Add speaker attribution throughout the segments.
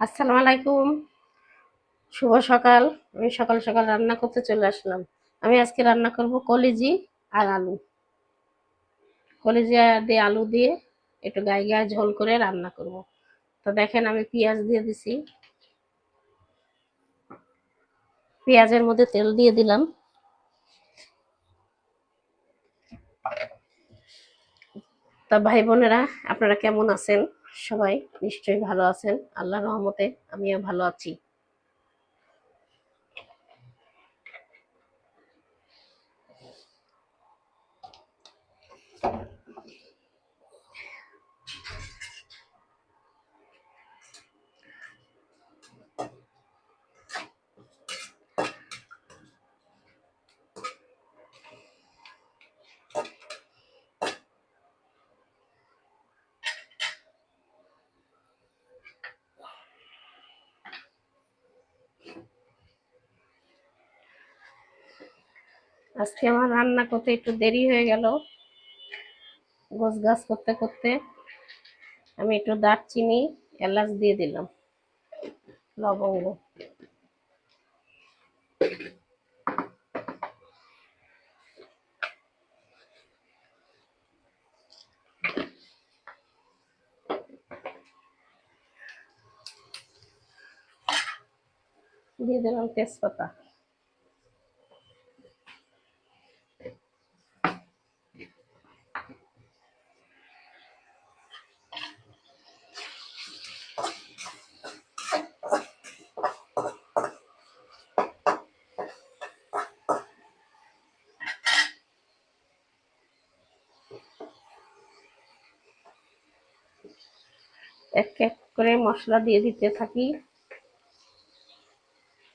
Speaker 1: আসসালামু আলাইকুম। শুভ সকাল। আমি সকাল সকাল রান্না করতে চলে আসলাম। আমি আজকে রান্না করব কলিজি আর আলু। কলিজি দিয়ে আলু দিয়ে একটু গায়ে গায়ে ঝোল করে রান্না করব। তো দেখেন আমি পেঁয়াজ দিয়ে দিছি। পেঁয়াজের মধ্যে তেল দিয়ে দিলাম। তা ভাই বোনেরা, আপনারা কেমন আছেন? সবাই নিশ্চয়ই ভালো আছেন। আল্লাহর রহমতে আমিও ভালো আছি। আজকে আমার রান্না করতে একটু দেরি হয়ে গেল। গোছগাছ করতে করতে আমি একটু দারচিনি, এলাচ দিয়ে দিলাম, লবঙ্গ দিয়ে দিলাম, তেজপাতা। এক এক করে মশলা দিয়ে দিতে থাকি।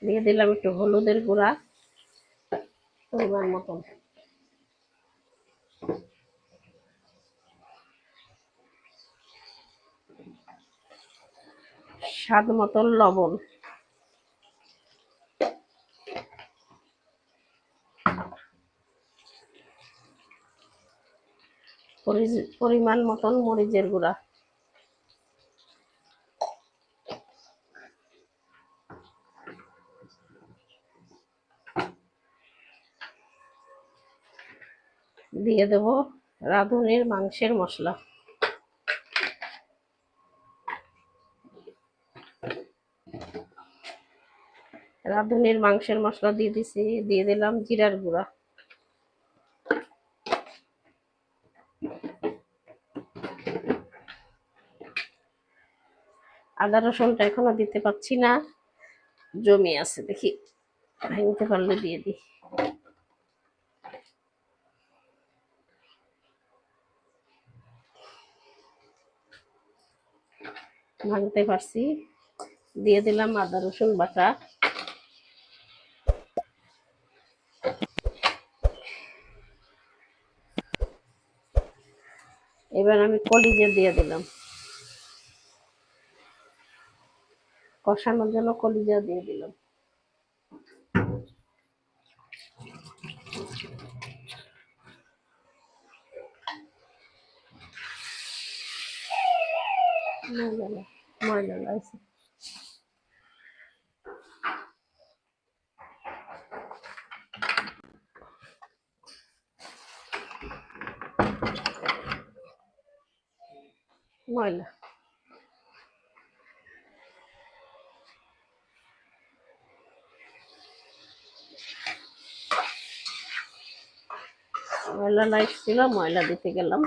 Speaker 1: দিয়ে দিলাম একটু হলুদের গুঁড়া পরিমাণ মতন, স্বাদ মতন লবণ, পরিমাণ মতন মরিচের গুঁড়া, দিয়ে দেব রাঁধুনির মাংসের মশলা। রাঁধুনির মাংসের মশলা দিয়ে দিছি। দিয়ে দিলাম জিরার গুঁড়া। আদা রসুনটা এখনো দিতে পারছি না, জমি আছে, দেখি ভাঙতে পারলে দিয়ে দিই। ভাঙতে পারছি। দিয়ে দিলাম আদা রসুন বাটা। এবার আমি কলিজা দিয়ে দিলাম, কষানোর জন্য কলিজা দিয়ে দিলাম। ময়লা ময়লা লাগছে। ময়লা ময়লা লাগছিল, ময়লা দিতে গেলাম।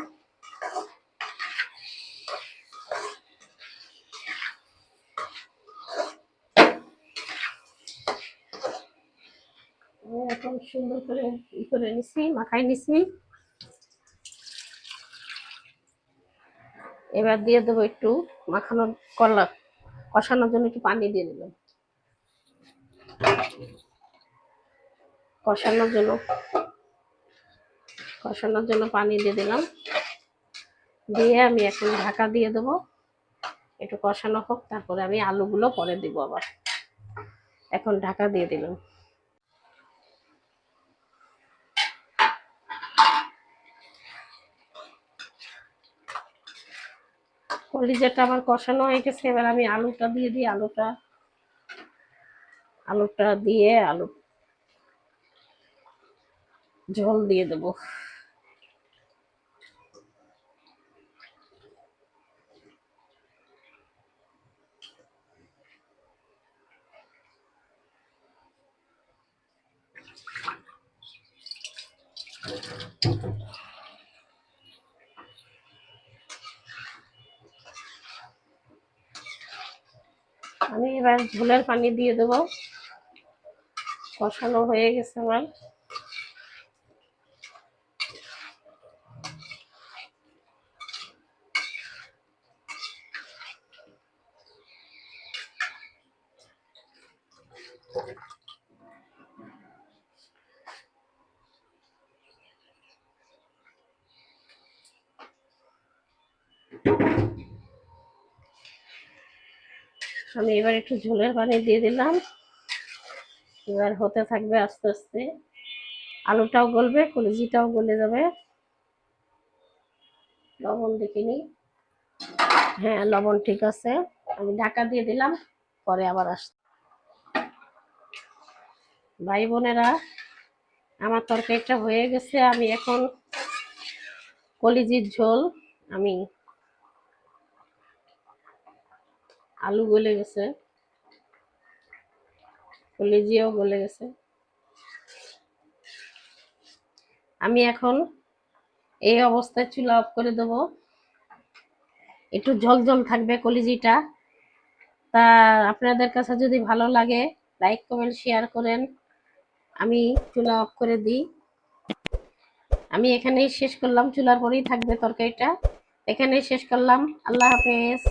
Speaker 1: এখন সুন্দর করে করে নিছি, মাখাই নিছি। এবার দিয়ে দেবো একটু মাখানোর কলা, কষানোর জন্য একটু পানি দিয়ে দিলাম। কষানোর জন্য কষানোর জন্য পানি দিয়ে দিলাম। দিয়ে আমি এখন ঢাকা দিয়ে দেবো, একটু কষানো হোক, তারপরে আমি আলুগুলো পরে দিব আবার। এখন ঢাকা দিয়ে দিলাম। কলিজাটা আমার কষানো হয়ে গেছে, এবার আমি আলুটা দিয়ে দিই। আলুটা দিয়ে আলু ঝোল দিয়ে দেবো। আমি এবার ঝোলের পানি দিয়ে দেবো। কষানো হয়ে গেছে আমার। আমি এবার একটু ঝোলের পানি দিয়ে দিলাম। এবার হতে থাকবে আস্তে আস্তে। আলুটাও গলবে, কলিজিটাও গলে যাবে। লবণ দেখিনি। হ্যাঁ, লবণ ঠিক আছে। আমি ঢাকা দিয়ে দিলাম, পরে আবার আস। ভাই বোনেরা, আমার তরকারিটা হয়ে গেছে। আমি এখন কলিজির ঝোল, আমি আলু গলে গেছে, কলিজিও গলে গেছে। আমি এখন এই অবস্থায় চুলা অফ করে দেবো। একটু ঝোল ঝোল থাকবে কলিজিটা। তা আপনাদের কাছে যদি ভালো লাগে, লাইক কমেন্ট শেয়ার করেন। আমি চুলা অফ করে দিই। আমি এখানেই শেষ করলাম, চুলার পরেই থাকবে তরকারিটা। এখানেই শেষ করলাম। আল্লাহ হাফেজ।